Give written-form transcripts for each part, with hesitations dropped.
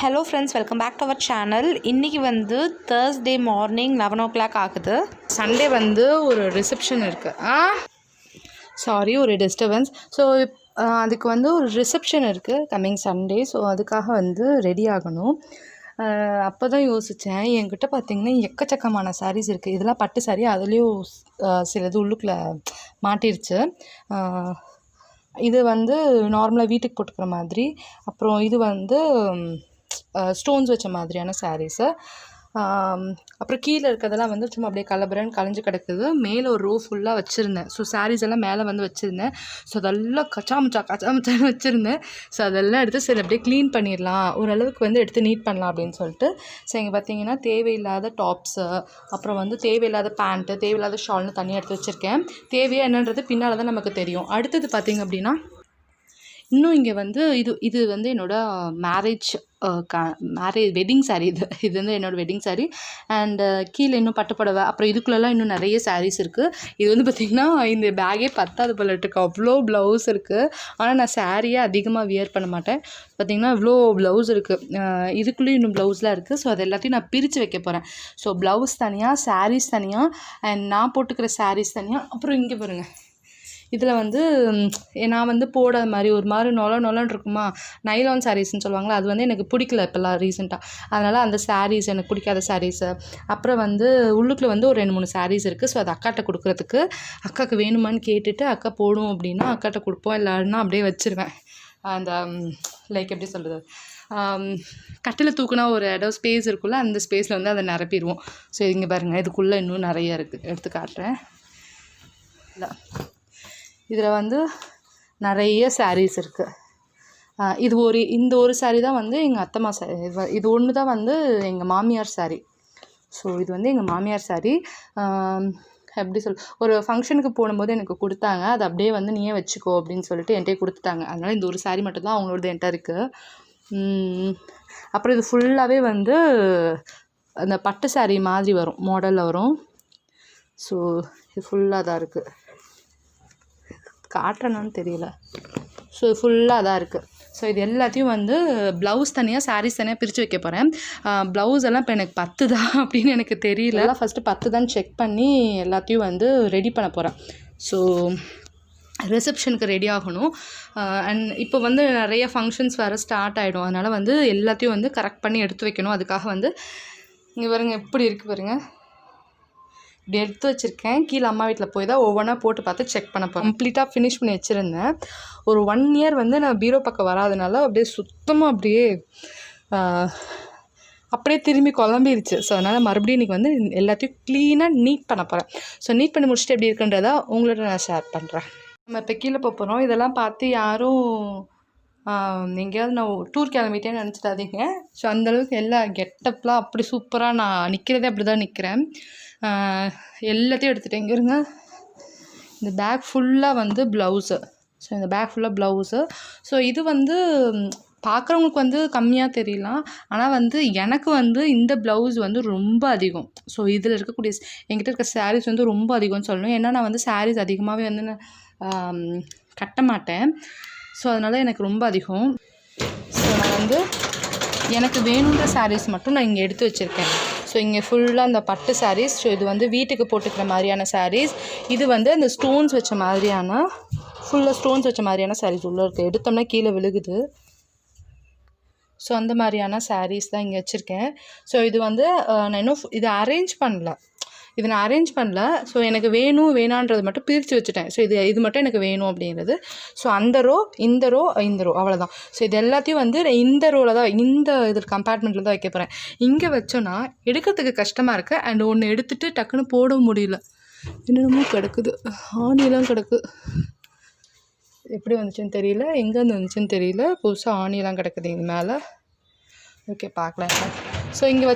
Hello friends, welcome back to our channel. இன்னைக்கு வந்து Thursday morning 11 o'clock ஆகுது. Sunday வந்து ஒரு ரிசப்ஷன் இருக்குது. சாரி, ஒரு டிஸ்டர்பன்ஸ். ஸோ அதுக்கு வந்து ஒரு ரிசப்ஷன் இருக்குது கம்மிங் சண்டே. ஸோ அதுக்காக வந்து ரெடி ஆகணும். அப்போ தான் யோசித்தேன், என்கிட்ட பார்த்திங்கன்னா எக்கச்சக்கமான சாரீஸ் இருக்குது. இதெல்லாம் பட்டு சாரீ, அதுலேயும் சிலது உள்ளுக்குள்ளே மாட்டிருச்சு. இது வந்து நார்மலாக வீட்டுக்கு போட்டுக்கிற மாதிரி, அப்புறம் இது வந்து ஸ்டோன்ஸ் வச்ச மாதிரியான சாரீஸு. அப்புறம் கீழே இருக்கிறதெல்லாம் வந்து சும்மா அப்படியே கலபரன்னு கலைஞ்சு கிடக்குது. மேலே ஒரு ரோ ஃபுல்லாக வச்சுருந்தேன். ஸோ சாரீஸ் எல்லாம் மேலே வந்து வச்சுருந்தேன். ஸோ அதெல்லாம் கச்சாமுச்சான்னு வச்சுருந்தேன். ஸோ அதெல்லாம் எடுத்து சரி அப்படியே க்ளீன் பண்ணிடலாம், ஓரளவுக்கு வந்து எடுத்து நீட் பண்ணலாம் அப்படின்னு சொல்லிட்டு. ஸோ இங்கே பார்த்தீங்கன்னா தேவையில்லாத டாப்ஸு, அப்புறம் வந்து தேவையில்லாத பேண்ட்டு, தேவையில்லாத ஷால்னு தனியாக எடுத்து வச்சுருக்கேன். தேவையா என்னன்றது பின்னால் தான் நமக்கு தெரியும். அடுத்தது பார்த்திங்க அப்படின்னா, இன்னும் இங்கே வந்து இது வந்து என்னோடய மேரேஜ் வெட்டிங் சாரீ. இது வந்து என்னோடய வெட்டிங் சாரீ. அண்டு கீழே இன்னும் பட்டுப்புடவை, அப்புறம் இதுக்குள்ளெல்லாம் இன்னும் நிறைய சாரீஸ் இருக்குது. இது வந்து பார்த்திங்கன்னா இந்த பேக்கே பத்தாது போல இருக்குது, அவ்வளோ ப்ளவுஸ் இருக்குது. ஆனால் நான் சாரியே அதிகமாக வியர் பண்ண மாட்டேன். பார்த்திங்கன்னா இவ்வளோ ப்ளவுஸ் இருக்குது. இதுக்குள்ளேயும் இன்னும் ப்ளவுஸ்லாம் இருக்குது. ஸோ அது எல்லாத்தையும் நான் பிரித்து வைக்க போகிறேன். ஸோ ப்ளவுஸ் தனியாக, சாரீஸ் தனியாக, அண்ட் நான் போட்டுக்கிற சாரீஸ் தனியாக. அப்புறம் இங்கே பாருங்கள், இதில் வந்து நான் வந்து போடாத மாதிரி ஒரு மாதிரி நொலன்னு இருக்குமா, நைலான் சாரீஸ்ன்னு சொல்லுவாங்களா, அது வந்து எனக்கு பிடிக்கல இப்போல்லாம் ரீசெண்டாக. அதனால் அந்த சாரீஸ் எனக்கு பிடிக்காத சாரீஸு. அப்புறம் வந்து உள்ளுக்குள்ளே வந்து ஒரு 2-3 சாரீஸ் இருக்குது. ஸோ அது அக்காட்ட கொடுக்குறதுக்கு, அக்காவுக்கு வேணுமான்னு கேட்டுட்டு அக்கா போடும் அப்படின்னா அக்காட்ட கொடுப்போம், இல்லைன்னா அப்படியே வச்சுருவேன். அந்த லைக் எப்படி சொல்கிறது, கட்டில் தூக்குனா ஒரு இடம் ஸ்பேஸ் இருக்குல்ல, அந்த ஸ்பேஸில் வந்து அதை நிரப்பிடுவோம். ஸோ இங்கே பாருங்கள், இதுக்குள்ளே இன்னும் நிறைய இருக்குது, எடுத்து காட்டுறேன். இல்லை, இதில் வந்து நிறைய சாரீஸ் இருக்குது. இந்த ஒரு சாரீ தான் வந்து எங்கள் அத்தைம்மா சாரீ. இது ஒன்று தான் வந்து எங்கள் மாமியார் சாரீ. ஸோ இது வந்து எங்கள் மாமியார் சாரீ. எப்படி ஒரு ஃபங்க்ஷனுக்கு போகும்போது எனக்கு கொடுத்தாங்க. அது அப்படியே வந்து நீயே வச்சுக்கோ அப்படின்னு சொல்லிட்டு என்கிட்டயே கொடுத்துட்டாங்க. அதனால் இந்த ஒரு சாரீ மட்டும் தான் அவங்களோடது என்கிட்ட இருக்குது. அப்புறம் இது ஃபுல்லாகவே வந்து அந்த பட்டு சாரீ மாதிரி வரும், மாடலில் வரும். ஸோ இது ஃபுல்லாக தான் இருக்குது, காட்டுறேன்னு தெரியல. ஸோ ஃபுல்லாக தான் இருக்குது. ஸோ இது எல்லாத்தையும் வந்து ப்ளவுஸ் தனியாக, சாரீஸ் தனியாக பிரித்து வைக்க போகிறேன். ப்ளவுஸ் எல்லாம் இப்போ எனக்கு 10 தான் அப்படின்னு எனக்கு தெரியல. எல்லாம் ஃபஸ்ட்டு 10 தான் செக் பண்ணி எல்லாத்தையும் வந்து ரெடி பண்ண போகிறேன். ஸோ ரிசப்ஷனுக்கு ரெடி ஆகணும். அண்ட் இப்போ வந்து நிறைய ஃபங்க்ஷன்ஸ் வேறு ஸ்டார்ட் ஆகிடும். அதனால் வந்து எல்லாத்தையும் வந்து கரெக்ட் பண்ணி எடுத்து வைக்கணும். அதுக்காக வந்து இங்கே பாருங்கள் எப்படி இருக்குது பாருங்கள், இப்படி எடுத்து வச்சுருக்கேன். கீழே அம்மா வீட்டில் போய் தான் ஒவ்வொன்றா போட்டு பார்த்து செக் பண்ண போகிறேன். கம்ப்ளீட்டாக ஃபினிஷ் பண்ணி வச்சுருந்தேன். ஒரு 1 இயர் வந்து நான் பீரோ பக்கம் வராதனால அப்படியே சுத்தமாக அப்படியே திரும்பி குழம்பிருச்சு. ஸோ அதனால் மறுபடியும் இன்றைக்கி வந்து எல்லாத்தையும் க்ளீனாக நீட் பண்ண போகிறேன். ஸோ நீட் பண்ணி முடிச்சுட்டு எப்படி இருக்குன்றதா உங்களோட நான் ஷேர் பண்ணுறேன். நம்ம இப்போ கீழே போகிறோம். இதெல்லாம் பார்த்து யாரும் எங்கேயாவது நான் டூர் கிளம்பிட்டேன்னு நினச்சிடாதீங்க. ஸோ அந்தளவுக்கு எல்லா கெட்டப்லாம் அப்படி சூப்பராக நான் நிற்கிறதே அப்படி தான் நிற்கிறேன். எல்லாத்தையும் எடுத்துகிட்டேன். இங்கே இருங்க, இந்த பேக் ஃபுல்லாக வந்து ப்ளவுஸு. ஸோ இந்த பேக் ஃபுல்லாக ப்ளவுஸு. ஸோ இது வந்து பார்க்குறவங்களுக்கு வந்து கம்மியாக தெரியலாம், ஆனால் வந்து எனக்கு வந்து இந்த ப்ளவுஸ் வந்து ரொம்ப அதிகம். ஸோ இதில் இருக்கக்கூடிய என்கிட்ட இருக்க சாரீஸ் வந்து ரொம்ப அதிகம்னு சொல்லணும். ஏன்னா நான் வந்து சாரீஸ் அதிகமாகவே வந்து நான் கட்ட மாட்டேன். ஸோ அதனால் எனக்கு ரொம்ப அதிகம். ஸோ நான் வந்து எனக்கு வேணுன்ற சாரீஸ் மட்டும் நான் இங்கே எடுத்து வச்சுருக்கேன். ஸோ இங்கே ஃபுல்லாக அந்த பட்டு சாரீஸ். ஸோ இது வந்து வீட்டுக்கு போட்டுக்கிற மாதிரியான சாரீஸ். இது வந்து அந்த ஸ்டோன்ஸ் வச்ச மாதிரியான, ஃபுல்லாக ஸ்டோன்ஸ் வச்ச மாதிரியான சாரீஸ் உள்ளே இருக்குது. எடுத்தோம்னா கீழே விழுகுது. ஸோ அந்த மாதிரியான சாரீஸ் தான் இங்கே வச்சுருக்கேன். ஸோ இது வந்து நான் இன்னும் இதை அரேஞ்ச் பண்ணல. ஸோ எனக்கு வேணான்றது மட்டும் பிரித்து வச்சுட்டேன். ஸோ இது மட்டும் எனக்கு வேணும் அப்படிங்கிறது. ஸோ அந்த ரோ, இந்த ரோ அவ்வளோதான். ஸோ இது எல்லாத்தையும் வந்து இந்த ரோவில் தான், இந்த இது கம்பார்ட்மெண்ட்டில் தான் வைக்க போகிறேன். இங்கே வச்சோன்னா எடுக்கிறதுக்கு கஷ்டமாக இருக்குது. அண்ட் ஒன்று எடுத்துகிட்டு டக்குன்னு போட முடியல, என்னென்னமோ கிடக்குது, ஆணியெல்லாம் கிடக்கு. எப்படி வந்துச்சுன்னு தெரியல, எங்கேருந்து வந்துச்சுன்னு தெரியல. புதுசாக ஆணியெல்லாம் கிடக்குது இங்கே மேலே. ஓகே, பார்க்கலாம். ஸோ இங்கே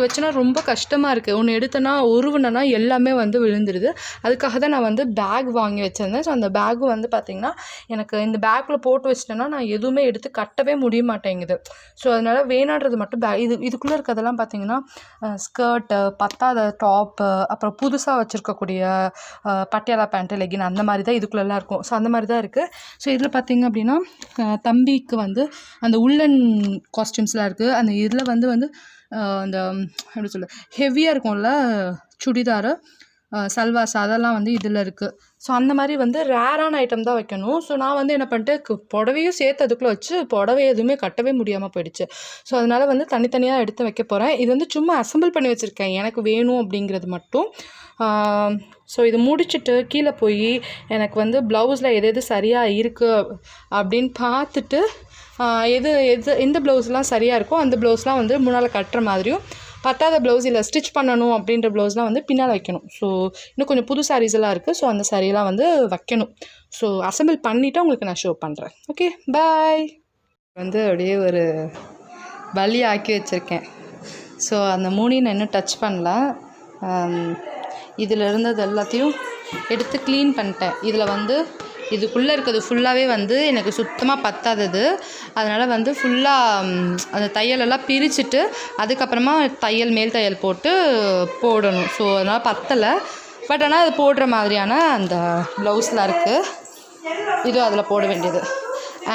வச்சனா ரொம்ப கஷ்டமாக இருக்குது. ஒன்று எடுத்தேன்னா உருவினா எல்லாமே வந்து விழுந்துடுது. அதுக்காக தான் நான் வந்து பேக் வாங்கி வச்சுருந்தேன். ஸோ அந்த பேக்கும் வந்து பார்த்திங்கன்னா எனக்கு இந்த பேக்கில் போட்டு வச்சிட்டேன்னா நான் எதுவுமே எடுத்து கட்டவே முடிய மாட்டேங்குது. ஸோ அதனால் வேணான்றது மட்டும் இதுக்குள்ளே இருக்கிறதெல்லாம் பார்த்திங்கன்னா ஸ்கர்ட்டு, பத்தாத டாப்பு, அப்புறம் புதுசாக வச்சுருக்கக்கூடிய பட்டியாலா பேண்ட்டு, லெகின் அந்த மாதிரி தான் இதுக்குள்ளெல்லாம் இருக்கும். ஸோ அந்த மாதிரி தான் இருக்குது. ஸோ இதில் பார்த்திங்க அப்படின்னா தம்பிக்கு வந்து அந்த உள்ளன் காஸ்டியூம்ஸ்லாம் இருக்குது. அந்த இதில் வந்து அந்த எப்படி சொல்ல ஹெவியாக இருக்கும்ல சுடிதாரு, சல்வாஸ் அதெல்லாம் வந்து இதில் இருக்குது. ஸோ அந்த மாதிரி வந்து ரேரான ஐட்டம் தான் வைக்கணும். ஸோ நான் வந்து என்ன பண்ணிட்டு புடவையும் சேர்த்து அதுக்குள்ளே வச்சு புடவை எதுவுமே கட்டவே முடியாமல் போயிடுச்சு. ஸோ அதனால் வந்து தனித்தனியாக எடுத்து வைக்க போகிறேன். இது வந்து சும்மா அசம்பிள் பண்ணி வச்சுருக்கேன் எனக்கு வேணும் அப்படிங்கிறது மட்டும். ஸோ இது முடிச்சுட்டு கீழே போய் எனக்கு வந்து ப்ளவுஸில் எது சரியாக இருக்குது அப்படின்னு பார்த்துட்டு எந்த ப்ளவுஸ்லாம் சரியாக இருக்கோ அந்த ப்ளவுஸ்லாம் வந்து முன்னால் கட்டுற மாதிரியும், பத்தாத ப்ளவுஸ் இல்லை ஸ்டிச் பண்ணணும் அப்படின்ற ப்ளவுஸ்லாம் வந்து பின்னால் வைக்கணும். ஸோ இன்னும் கொஞ்சம் புது சாரீஸ் எல்லாம் இருக்குது. ஸோ அந்த சாரீலாம் வந்து வைக்கணும். ஸோ அசம்பிள் பண்ணிவிட்டு உங்களுக்கு நான் ஷோ பண்ணுறேன். Okay bye. வந்து அப்படியே ஒரு வலி ஆக்கி வச்சுருக்கேன். ஸோ அந்த மூணையும் நான் இன்னும் டச் பண்ணல. இதில் இருந்தது எல்லாத்தையும் எடுத்து க்ளீன் பண்ணிட்டேன். இதில் வந்து இதுக்குள்ளே இருக்கிறது ஃபுல்லாகவே வந்து எனக்கு சுத்தமாக பத்தாதது. அதனால் வந்து ஃபுல்லாக அந்த தையலெல்லாம் பிரிச்சுட்டு அதுக்கப்புறமா மேல் தையல் போடணும். ஸோ அதனால் பத்தலை. பட் ஆனால் அது போடுற மாதிரியான அந்த ப்ளவுஸில் இருக்குது. இதுவும் அதில் போட வேண்டியது.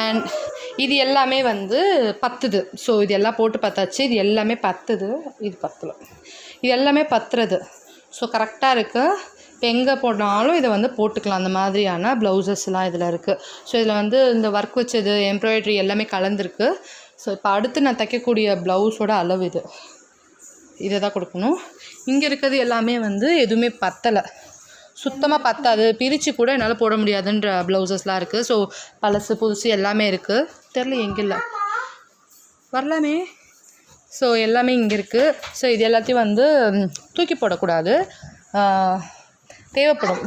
அண்ட் இது எல்லாமே வந்து பத்துது. ஸோ இது எல்லாம் போட்டு பார்த்தாச்சு. இது எல்லாமே பத்துது. இது பத்தலை. இது எல்லாமே பத்துறது. ஸோ கரெக்டாக இருக்குது. இப்போ எங்கே போனாலும் இதை வந்து போட்டுக்கலாம். அந்த மாதிரியான ப்ளவுசஸ்லாம் இதில் இருக்குது. ஸோ இதில் வந்து இந்த ஒர்க் வச்சது, எம்ப்ராய்டரி எல்லாமே கலந்துருக்கு. ஸோ இப்போ அடுத்து நான் தைக்கக்கூடிய ப்ளவுஸோட அளவு இதை தான் கொடுக்கணும். இங்கே இருக்கிறது எல்லாமே வந்து எதுவுமே பத்தலை, சுத்தமாக பத்தாது. பிரித்து கூட என்னால் போட முடியாதுன்ற ப்ளவுசஸ்லாம் இருக்குது. ஸோ பழசு புதுசு எல்லாமே இருக்குது. தெரில எங்கே இல்லை வரலாமே. ஸோ எல்லாமே இங்கே இருக்குது. ஸோ இது எல்லாத்தையும் வந்து தூக்கி போடக்கூடாது, தேவைப்படும்.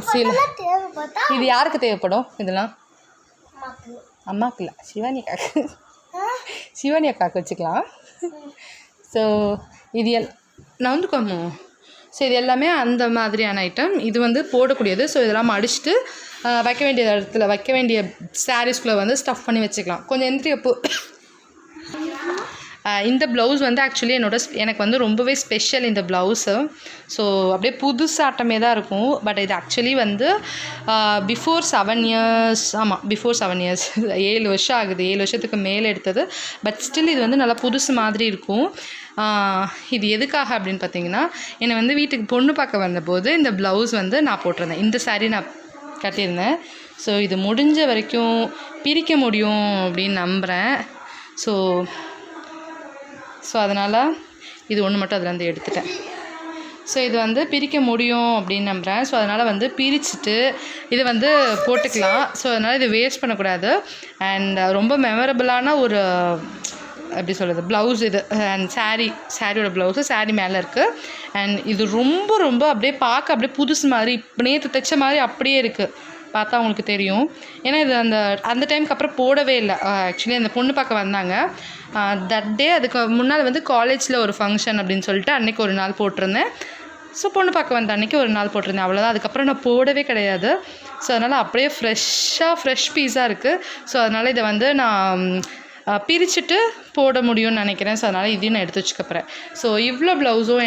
இது யாருக்கு தேவைப்படும்? இதெல்லாம் அம்மாக்கு இல்லை, சிவானி அக்காவுக்கு வச்சுக்கலாம். ஸோ இது நான் வந்து ஸோ இது எல்லாமே அந்த மாதிரியான ஐட்டம். இது வந்து போடக்கூடியது. ஸோ இதெல்லாம் மடிச்சுட்டு வைக்க வேண்டிய இடத்துல வைக்க வேண்டிய சாரீஸ்குள்ளே வந்து ஸ்டஃப் பண்ணி வச்சுக்கலாம். கொஞ்சம் எந்திரிப்போ இந்த ப்ளவுஸ் வந்து ஆக்சுவலி எனக்கு வந்து ரொம்பவே ஸ்பெஷல் இந்த ப்ளவுஸு. ஸோ அப்படியே புதுசாட்டமே தான் இருக்கும். பட் இது ஆக்சுவலி வந்து பிஃபோர் 7 இயர்ஸ், ஆமாம் பிஃபோர் 7 இயர்ஸ் 7 வருஷம் ஆகுது. 7 வருஷத்துக்கு மேலே எடுத்தது. பட் ஸ்டில் இது வந்து நல்லா புதுசு மாதிரி இருக்கும். இது எதுக்காக அப்படின்னு பார்த்தீங்கன்னா, என்னை வந்து வீட்டுக்கு பொண்ணு பார்க்க வந்தபோது இந்த ப்ளவுஸ் வந்து நான் போட்டிருந்தேன். இந்த சாரீ நான் கட்டியிருந்தேன். ஸோ இது முடிஞ்ச வரைக்கும் பிரிக்க முடியும் அப்படின்னு நம்புகிறேன். ஸோ அதனால் இது ஒன்று மட்டும் அதில் வந்து எடுத்துட்டேன். ஸோ இது வந்து பிரிக்க முடியும் அப்படின்னு நம்புகிறேன். ஸோ அதனால் வந்து பிரிச்சுட்டு இது வந்து போட்டுக்கலாம். ஸோ அதனால் இது வேஸ்ட் பண்ணக்கூடாது. அண்ட் ரொம்ப மெமரபிளான ஒரு எப்படி சொல்கிறது ப்ளவுஸ் இது. அண்ட் சாரியோட ப்ளவுஸு சாரீ மேலே இருக்குது. அண்ட் இது ரொம்ப ரொம்ப அப்படியே பார்க்க அப்படியே புதுசு மாதிரி, இப்போ நேற்று தைச்ச மாதிரி அப்படியே இருக்குது. பார்த்தா உங்களுக்கு தெரியும். ஏன்னா இது அந்த டைமுக்கு அப்புறம் போடவே இல்லை. ஆக்சுவலி அந்த பொண்ணு பார்க்க வந்தாங்க தட் டே. அதுக்கு முன்னால் வந்து காலேஜில் ஒரு ஃபங்க்ஷன் அப்படின்னு சொல்லிட்டு அன்றைக்கி ஒரு நாள் போட்டிருந்தேன். ஸோ பொண்ணு பார்க்க வந்த அன்றைக்கி ஒரு நாள் போட்டிருந்தேன், அவ்வளோதான். அதுக்கப்புறம் நான் போடவே கிடையாது. ஸோ அதனால் அப்படியே ஃப்ரெஷ் பீஸாக இருக்குது. ஸோ அதனால் இதை வந்து நான் பிரிச்சுட்டு போட முடியும்னு நினைக்கிறேன். ஸோ அதனால் இதையும் நான் எடுத்து வச்சுக்க போகிறேன். ஸோ இவ்வளோ ப்ளவுஸும்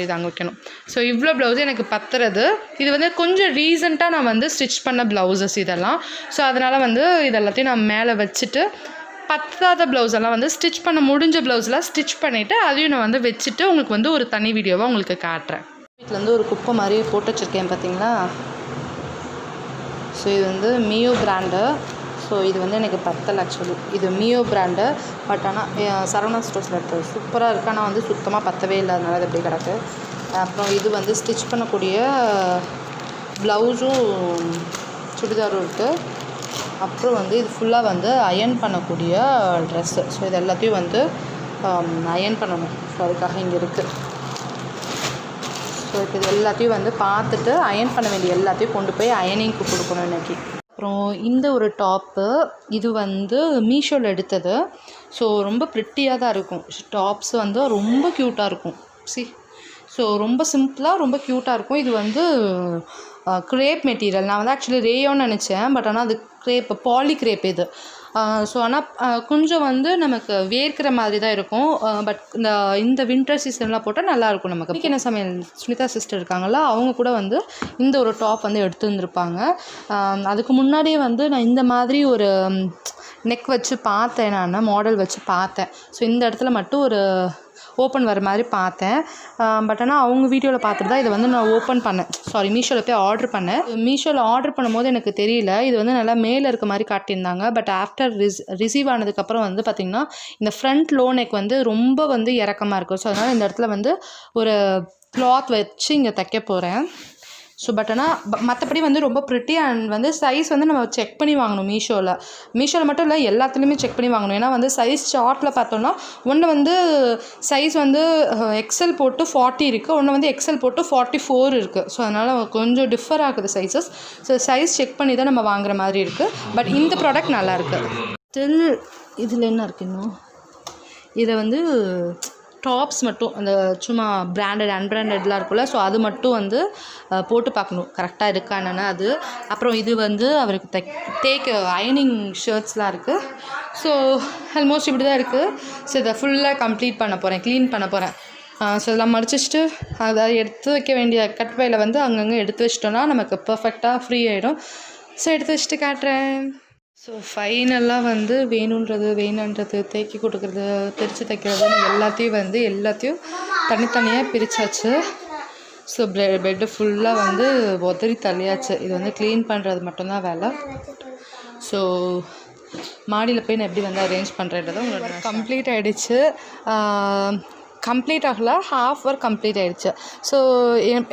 இது அங்கே வைக்கணும். ஸோ இவ்வளோ ப்ளவுஸும் எனக்கு பத்துறது. இது வந்து கொஞ்சம் ரீசெண்டாக நான் வந்து ஸ்டிச் பண்ண ப்ளவுசஸ் இதெல்லாம். ஸோ அதனால் வந்து இதெல்லாத்தையும் நான் மேலே வச்சுட்டு பத்தாத ப்ளவுஸெல்லாம் வந்து ஸ்டிச் பண்ண முடிஞ்ச ப்ளவுஸ்லாம் ஸ்டிச் பண்ணிவிட்டு அதையும் நான் வந்து வச்சுட்டு உங்களுக்கு வந்து ஒரு தனி வீடியோவாக உங்களுக்கு காட்டுறேன். வீட்டில் வந்து ஒரு குப்பை மாதிரி போட்டு வச்சுருக்கேன் பார்த்தீங்களா. ஸோ இது வந்து மியோ பிராண்டு. ஸோ இது வந்து எனக்கு பத்தலை ஆக்சுவலி. இது மியோ பிராண்டு. பட் ஆனால் சரவணா ஸ்டோர்ஸில் இருக்குது, சூப்பராக இருக்குது. ஆனால் வந்து சுத்தமாக பத்தவே இல்லை, அதனால அது அப்படியே கிடக்கு. அப்புறம் இது வந்து ஸ்டிச் பண்ணக்கூடிய ப்ளவுஸும் சுடிதாரும் இருக்குது. அப்புறம் வந்து இது ஃபுல்லாக வந்து அயர்ன் பண்ணக்கூடிய ட்ரெஸ்ஸு. ஸோ இது எல்லாத்தையும் வந்து அயர்ன் பண்ணணும். ஸோ அதுக்காக இங்கே இருக்குது. ஸோ இப்போ இது எல்லாத்தையும் வந்து பார்த்துட்டு அயர்ன் பண்ண வேண்டிய எல்லாத்தையும் கொண்டு போய் அயனிங்க்கு கொடுக்கணும் இன்றைக்கி. அப்புறம் இந்த ஒரு டாப்பு இது வந்து மீஷோவில் எடுத்தது. ஸோ ரொம்ப ப்ரிட்டியாக தான் இருக்கும். டாப்ஸ் வந்து ரொம்ப க்யூட்டாக இருக்கும். ஸோ ரொம்ப சிம்பிளாக ரொம்ப க்யூட்டாக இருக்கும். இது வந்து க்ரேப் மெட்டீரியல். நான் வந்து ஆக்சுவலி ரேயோன்னு நினச்சேன், பட் ஆனால் அது க்ரேப், பாலி க்ரேப் இது. ஸோ ஆனால் கொஞ்சம் வந்து நமக்கு வேர்க்கிற மாதிரி தான் இருக்கும். பட் இந்த வின்டர் சீசன்லாம் போட்டால் நல்லாயிருக்கும் நமக்கு. இன்றைக்கி என்ன சமையல், சுனிதா சிஸ்டர் இருக்காங்களா, அவங்க கூட வந்து இந்த ஒரு டாப் வந்து எடுத்து வந்திருப்பாங்க. அதுக்கு முன்னாடியே வந்து நான் இந்த மாதிரி ஒரு நெக் வச்சு பார்த்தேன், நான் மாடல் வச்சு பார்த்தேன். ஸோ இந்த இடத்துல மட்டும் ஒரு ஓப்பன் வர மாதிரி பார்த்தேன். பட் ஆனால் அவங்க வீடியோவில் பார்த்துட்டு தான் இதை வந்து நான் ஓப்பன் பண்ணேன். மீஷோவில் போய் ஆர்டர் பண்ணேன். மீஷோவில் ஆர்டர் பண்ணும்போது எனக்கு தெரியல, இது வந்து நல்லா மேலே இருக்க மாதிரி காட்டியிருந்தாங்க. பட் ஆஃப்டர் ரிசீவ் ஆனதுக்கப்புறம் வந்து பார்த்திங்கன்னா இந்த ஃப்ரண்ட் லோ நெக் வந்து ரொம்ப வந்து இறக்கமாக இருக்கும். ஸோ அதனால் இந்த இடத்துல வந்து ஒரு கிளாத் வச்சு இங்கே தைக்க போகிறேன். ஸோ பட் ஆனால் மற்றபடி வந்து ரொம்ப ப்ரிட்டி அண்ட் வந்து சைஸ் வந்து நம்ம செக் பண்ணி வாங்கணும். மீஷோவில் மட்டும் இல்லை, எல்லாத்துலேயுமே செக் பண்ணி வாங்கணும். ஏன்னா வந்து சைஸ் சார்ட்டில் பார்த்தோன்னா ஒன்று வந்து சைஸ் வந்து எக்ஸல் போட்டு 40 இருக்குது, ஒன்று வந்து எக்ஸல் போட்டு 44 இருக்குது. ஸோ அதனால் கொஞ்சம் டிஃபர் ஆகுது சைஸஸ். ஸோ சைஸ் செக் பண்ணி தான் நம்ம வாங்குற மாதிரி இருக்குது. பட் இந்த ப்ராடக்ட் நல்லாயிருக்கு. ஸ்டில் இதில் என்ன இருக்குது இன்னும், இதை வந்து டாப்ஸ் மட்டும் அந்த சும்மா பிராண்டட் அன்பிராண்டட்லாம் இருக்குல்ல, ஸோ அது மட்டும் வந்து போட்டு பார்க்கணும் கரெக்டாக இருக்கா என்னென்னா அது. அப்புறம் இது வந்து அவருக்கு அயனிங் ஷர்ட்ஸ்லாம் இருக்குது. ஸோ ஆல்மோஸ்ட் இப்படி தான் இருக்குது. ஸோ இதை ஃபுல்லாக கம்ப்ளீட் பண்ண போகிறேன், க்ளீன் பண்ண போகிறேன். ஸோ இதெல்லாம் மடிச்சிட்டு அதை எடுத்து வைக்க வேண்டிய கட்பையில் வந்து அங்கங்கே எடுத்து வச்சிட்டோன்னா நமக்கு பர்ஃபெக்டாக ஃப்ரீ ஆகிடும். ஸோ எடுத்து வச்சுட்டு காட்டுறேன். ஸோ ஃபைனலாக வந்து வேணுன்றது தேக்கி கொடுக்குறது, பிரித்து தைக்கிறது எல்லாத்தையும் தனித்தனியாக பிரித்தாச்சு. ஸோ பெட்டு ஃபுல்லாக வந்து உதறி தள்ளியாச்சு. இது வந்து க்ளீன் பண்ணுறது மட்டும்தான் வேலை. ஸோ மாடியில் போய் நான் எப்படி வந்து அரேஞ்ச் பண்ணுறேன்றதை உங்களுக்கு கம்ப்ளீட் ஆகிடுச்சு. கம்ப்ளீட் ஆகலை, ஹாஃப் ஒர்க் கம்ப்ளீட் ஆகிடுச்சு. ஸோ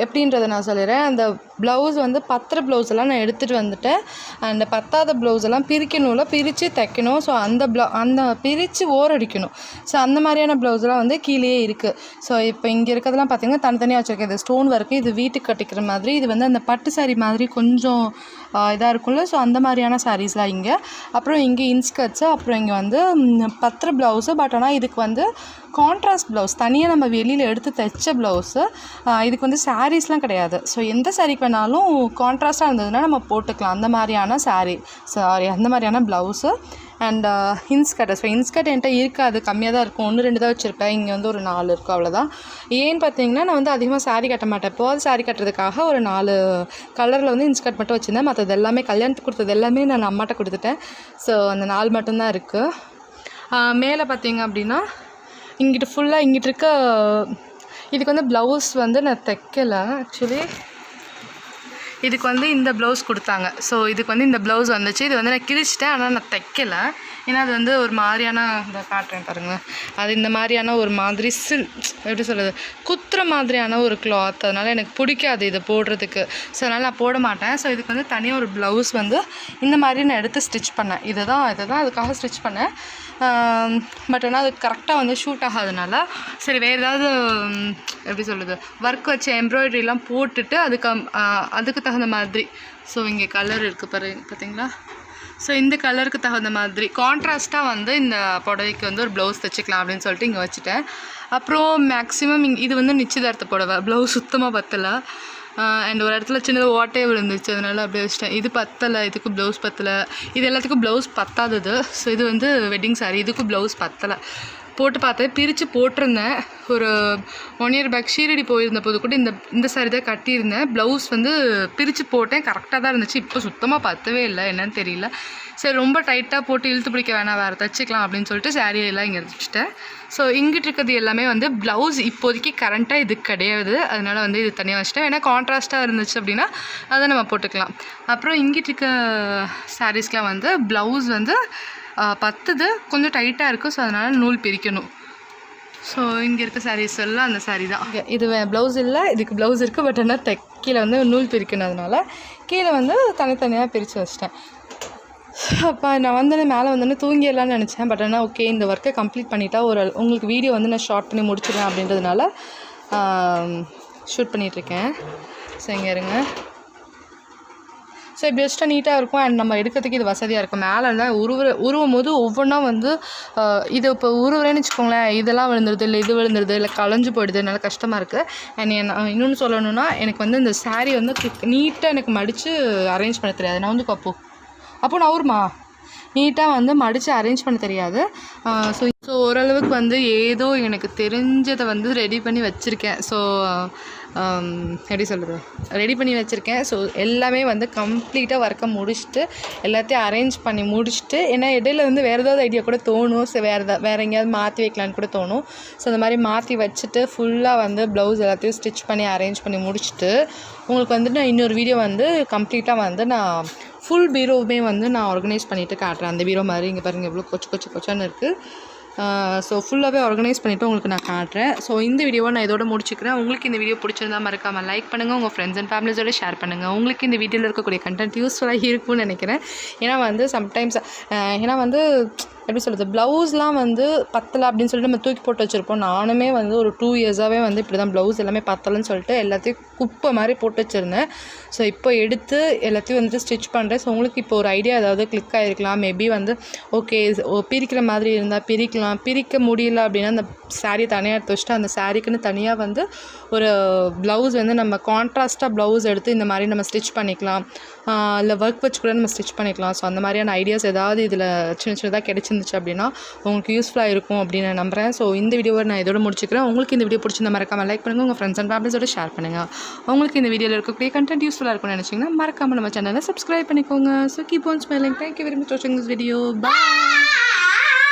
எப்படின்றத நான் சொல்லிடுறேன். அந்த ப்ளவுஸ் வந்து பத்திர ப்ளவுஸெல்லாம் நான் எடுத்துகிட்டு வந்துட்டேன். அந்த பத்தாத ப்ளவுஸெல்லாம் பிரிக்கணும்ல, பிரித்து தைக்கணும். ஸோ அந்த பிரித்து ஓரடிக்கணும். ஸோ அந்த மாதிரியான ப்ளவுஸ்லாம் வந்து கீழே இருக்குது. ஸோ இப்போ இங்கே இருக்கிறதெல்லாம் பார்த்திங்கன்னா தனித்தனியாக வச்சுருக்கேன். இது ஸ்டோன் ஒர்க்கு, இது வீட்டுக்கு கட்டிக்கிற மாதிரி, இது வந்து அந்த பட்டு சாரீ மாதிரி கொஞ்சம் இதாக இருக்கும்ல. ஸோ அந்த மாதிரியான சாரீஸ்லாம் இங்கே. அப்புறம் இங்கே இன்ஸ்கர்ட்ஸு, அப்புறம் இங்கே வந்து பத்திர ப்ளவுஸு. பட் ஆனால் இதுக்கு வந்து கான்ட்ராஸ்ட் ப்ளவுஸ் தனியாக நம்ம வெளியில் எடுத்து தைச்ச ப்ளவுஸு. இதுக்கு வந்து சாரீஸ்லாம் கிடையாது. ஸோ எந்த சாரீக்கு வேணாலும் கான்ட்ராஸ்ட்டாக இருந்ததுன்னா நம்ம போட்டுக்கலாம். அந்த மாதிரியான blouse and inskirt. So inskirt என்கிட்ட இருக்காது, கம்மியாக தான் இருக்கும். 1-2 தான் வச்சுருப்பேன். இங்கே வந்து ஒரு 4 இருக்கும், அவ்வளோதான். ஏன்னு பார்த்தீங்கன்னா நான் வந்து அதிகமாக சாரீ கட்ட மாட்டேன். இப்போது சாரீ கட்டுறதுக்காக ஒரு 4 கலரில் வந்து இன்ஸ்கர்ட் மட்டும் வச்சுருந்தேன். மற்றது எல்லாமே கல்யாணத்துக்கு கொடுத்தது எல்லாமே நான் அம்மாட்ட கொடுத்துட்டேன். ஸோ அந்த 4 மட்டும்தான் இருக்குது. மேலே பார்த்தீங்க அப்படின்னா இங்கிட்டு இருக்க இதுக்கு வந்து ப்ளவுஸ் வந்து நான் தைக்கலை. ஆக்சுவலி இதுக்கு வந்து இந்த ப்ளவுஸ் கொடுத்தாங்க. ஸோ இதுக்கு வந்து இந்த ப்ளவுஸ் வந்துச்சு. இது வந்து நான் கிழிச்சிட்டேன், ஆனால் நான் தைக்கலை. ஏன்னா அது வந்து ஒரு மாதிரியான இந்த காட்டுறேன் பாருங்கள், அது இந்த மாதிரியான ஒரு மாதிரி எப்படி சொல்கிறது, குத்துற மாதிரியான ஒரு கிளாத். அதனால் எனக்கு பிடிக்காது இதை போடுறதுக்கு. ஸோ அதனால் நான் போட மாட்டேன். ஸோ இதுக்கு வந்து தனியாக ஒரு ப்ளவுஸ் வந்து இந்த மாதிரி நான் எடுத்து ஸ்டிச் பண்ணேன். இதை தான் அதுக்காக ஸ்டிச் பண்ணேன். பட் ஆனால் அது கரெக்டாக வந்து ஷூட் ஆகாதனால சரி வேறு ஏதாவது எப்படி சொல்கிறது ஒர்க் வச்சு எம்ப்ராய்டரிலாம் போட்டுட்டு அதுக்கு தகுந்த மாதிரி. ஸோ இங்கே கலர் இருக்குது பார்த்தீங்களா. ஸோ இந்த கலருக்கு தகுந்த மாதிரி கான்ட்ராஸ்ட்டாக வந்து இந்த புடவைக்கு வந்து ஒரு ப்ளவுஸ் தைச்சிக்கலாம் அப்படின்னு சொல்லிட்டு இங்கே வச்சுட்டேன். அப்புறம் மேக்ஸிமம் இது வந்து நிச்சயதார்த்த புடவை, ப்ளவுஸ் சுத்தமாக பத்தலை. அண்ட் ஒரு இடத்துல சின்னதாக ஓட்டையே விழுந்துச்சு, அதனால் அப்படியே வச்சிட்டேன். இது பத்தலை, இதுக்கு ப்ளவுஸ் பத்தலை. இது எல்லாத்துக்கும் ப்ளவுஸ் பத்தாதது. ஸோ இது வந்து வெட்டிங் சாரீ, இதுக்கும் ப்ளவுஸ் பத்தலை. போட்டு பார்த்தேன், பிரித்து போட்டிருந்தேன். ஒரு 1 year பேக் ஷீரடி போயிருந்த போது கூட இந்த சாரீ தான் கட்டியிருந்தேன். ப்ளவுஸ் வந்து பிரித்து போட்டேன், கரெக்டாக தான் இருந்துச்சு. இப்போ சுத்தமாக பத்தவே இல்லை, என்னன்னு தெரியல. சரி ரொம்ப டைட்டாக போட்டு இழுத்து பிடிக்க வேணாம், வேறு தைச்சிக்கலாம் அப்படின்னு சொல்லிட்டு சாரியெல்லாம் இங்கே வச்சுட்டேன். ஸோ இங்கிட்டு இருக்கிறது எல்லாமே வந்து ப்ளவுஸ் இப்போதைக்கு கரண்ட்டாக இது கிடையாது, அதனால் வந்து இது தனியாக வச்சுட்டேன். ஏன்னா கான்ட்ராஸ்ட்டாக இருந்துச்சு அப்படின்னா அதை நம்ம போட்டுக்கலாம். அப்புறம் இங்கிட்டு இருக்க சாரீஸ்லாம் வந்து ப்ளவுஸ் வந்து பத்துது, கொஞ்சம் டைட்டாக இருக்குது. ஸோ அதனால் நூல் பிரிக்கணும். ஸோ இங்கே இருக்க சாரீஸ் எல்லாம் அந்த சாரீ தான். இது ப்ளவுஸ் இல்லை, இதுக்கு ப்ளவுஸ் இருக்குது. பட் ஆனால் கீழே வந்து நூல் பிரிக்கணும், அதனால் கீழே வந்து தனித்தனியாக பிரித்து வச்சிட்டேன். அப்போ நான் மேலே வந்தோடனே தூங்கிடலான்னு நினச்சேன். பட் ஆனால் ஓகே, இந்த ஒர்க்கை கம்ப்ளீட் பண்ணிட்டா உங்களுக்கு வீடியோ வந்து நான் ஷார்ட் பண்ணி முடிச்சிடுவேன் அப்படின்றதுனால ஷூட் பண்ணிகிட்ருக்கேன். ஸோ இங்கே இருங்க. ஸோ இப்படி வச்சுட்டா நீட்டாக இருக்கும். அண்ட் நம்ம எடுக்கிறதுக்கு இது வசதியாக இருக்கும். மேலே இருந்தால் உருவும் போது ஒவ்வொன்றா வந்து இது இப்போ உருவுறேன்னு வச்சுக்கோங்களேன், இதெல்லாம் விழுந்துருது, இல்லை இது விழுந்துருது, இல்லை களைஞ்சு போயிடுது, என்னால் கஷ்டமாக இருக்குது. அண்ட் இன்னொன்று சொல்லணும்னா, எனக்கு வந்து இந்த சாரீ வந்து நீட்டாக எனக்கு மடித்து அரேஞ்ச் பண்ண தெரியாது. நான் வந்து அப்போ நான் ஊருமா நீட்டாக வந்து மடித்து அரேஞ்ச் பண்ண தெரியாது. ஸோ ஓரளவுக்கு வந்து ஏதோ எனக்கு தெரிஞ்சதை வந்து ரெடி பண்ணி வச்சுருக்கேன். ஸோ எப்படி சொல்கிறது, ரெடி பண்ணி வச்சுருக்கேன். ஸோ எல்லாமே வந்து கம்ப்ளீட்டாக ஒர்க்கை முடிச்சுட்டு எல்லாத்தையும் அரேஞ்ச் பண்ணி முடிச்சுட்டு, ஏன்னா இடையில வந்து வேறு ஏதாவது ஐடியா கூட தோணும். ஸோ வேறு எங்கேயாவது மாற்றி வைக்கலான்னு கூட தோணும். ஸோ அந்த மாதிரி மாற்றி வச்சுட்டு ஃபுல்லாக வந்து ப்ளவுஸ் எல்லாத்தையும் ஸ்டிச் பண்ணி அரேஞ்ச் பண்ணி முடிச்சுட்டு உங்களுக்கு வந்துட்டு நான் இன்னொரு வீடியோ வந்து கம்ப்ளீட்டாக வந்து நான் ஃபுல் பீரோவுமே வந்து நான் ஆர்கனைஸ் பண்ணிவிட்டு காட்டுறேன். அந்த பீரோ மாதிரி இங்கே பாருங்கள் எவ்வளோ கொச்சான்னு இருக்குது. ஸோ ஃபுல்லாகவே ஆர்கனைஸ் பண்ணிவிட்டு உங்களுக்கு நான் காட்டுறேன். ஸோ இந்த வீடியோவை நான் இதோட முடிச்சுக்கிறேன். உங்களுக்கு இந்த வீடியோ பிடிச்சிருந்தா மறக்காமல் லைக் பண்ணுங்கள், உங்கள் ஃப்ரெண்ட்ஸ் அண்ட் ஃபேமிலிஸோட ஷேர் பண்ணுங்கள். உங்களுக்கு இந்த வீடியோவில் இருக்கக்கூடிய கண்டென்ட் யூஸ்ஃபுல்லாக இருக்கும்னு நினைக்கிறேன். ஏன்னா வந்து சம்டைம்ஸ் எப்படி சொல்கிறது, ப்ளவுஸ்லாம் வந்து பத்தலை அப்படின்னு சொல்லிட்டு நம்ம தூக்கி போட்டு வச்சுருப்போம். நானுமே வந்து ஒரு 2 இயர்ஸாகவே வந்து இப்படி தான் ப்ளவுஸ் எல்லாமே பத்தலைன்னு சொல்லிட்டு எல்லாத்தையும் குப்பை மாதிரி போட்டு வச்சுருந்தேன். ஸோ இப்போ எடுத்து எல்லாத்தையும் வந்துட்டு ஸ்டிச் பண்ணுறேன். ஸோ உங்களுக்கு இப்போ ஒரு ஐடியா ஏதாவது கிளிக் ஆகிருக்கலாம். மேபி வந்து ஓகே பிரிக்கிற மாதிரி இருந்தால் பிரிக்க முடியல அப்படின்னா அந்த சாரீ தனியாக எடுத்து வச்சுட்டு அந்த சாரீக்குன்னு தனியாக வந்து ஒரு ப்ளவுஸ் வந்து நம்ம கான்ட்ராஸ்ட்டாக ப்ளவுஸ் எடுத்து இந்த மாதிரி நம்ம ஸ்டிச் பண்ணிக்கலாம். இல்லை ஒர்க் வச்சு கூட நம்ம ஸ்டிச் பண்ணிக்கலாம். ஸோ அந்த மாதிரியான ஐடியாஸ் ஏதாவது இதில் சின்னதாக கிடச்சிருந்துச்சு அப்படின்னா உங்களுக்கு யூஸ்ஃபுல்லாக இருக்கும் அப்படின்னு நான் நம்புகிறேன். ஸோ இந்த வீடியோவை நான் இதோட முடிச்சுக்கிறேன். உங்களுக்கு இந்த வீடியோ பிடிச்சிருந்தா மறக்காமல் லைக் பண்ணுங்கள், உங்கள் ஃப்ரெண்ட்ஸ் அண்ட் ஃபேமிலிஸோட ஷேர் பண்ணுங்கள். உங்களுக்கு இந்த வீடியோவில் இருக்கக்கூடிய கண்டென்ட் யூஸ்ஃபுல்லாக இருக்கும்னு நினச்சிங்கன்னா மறக்காமல் நம்ம சேனலை சப்ஸ்கிரைப் பண்ணிக்கோங்க. So keep on smiling. Thank you very much வாட்சிங் திஸ் வீடியோ. பாய்.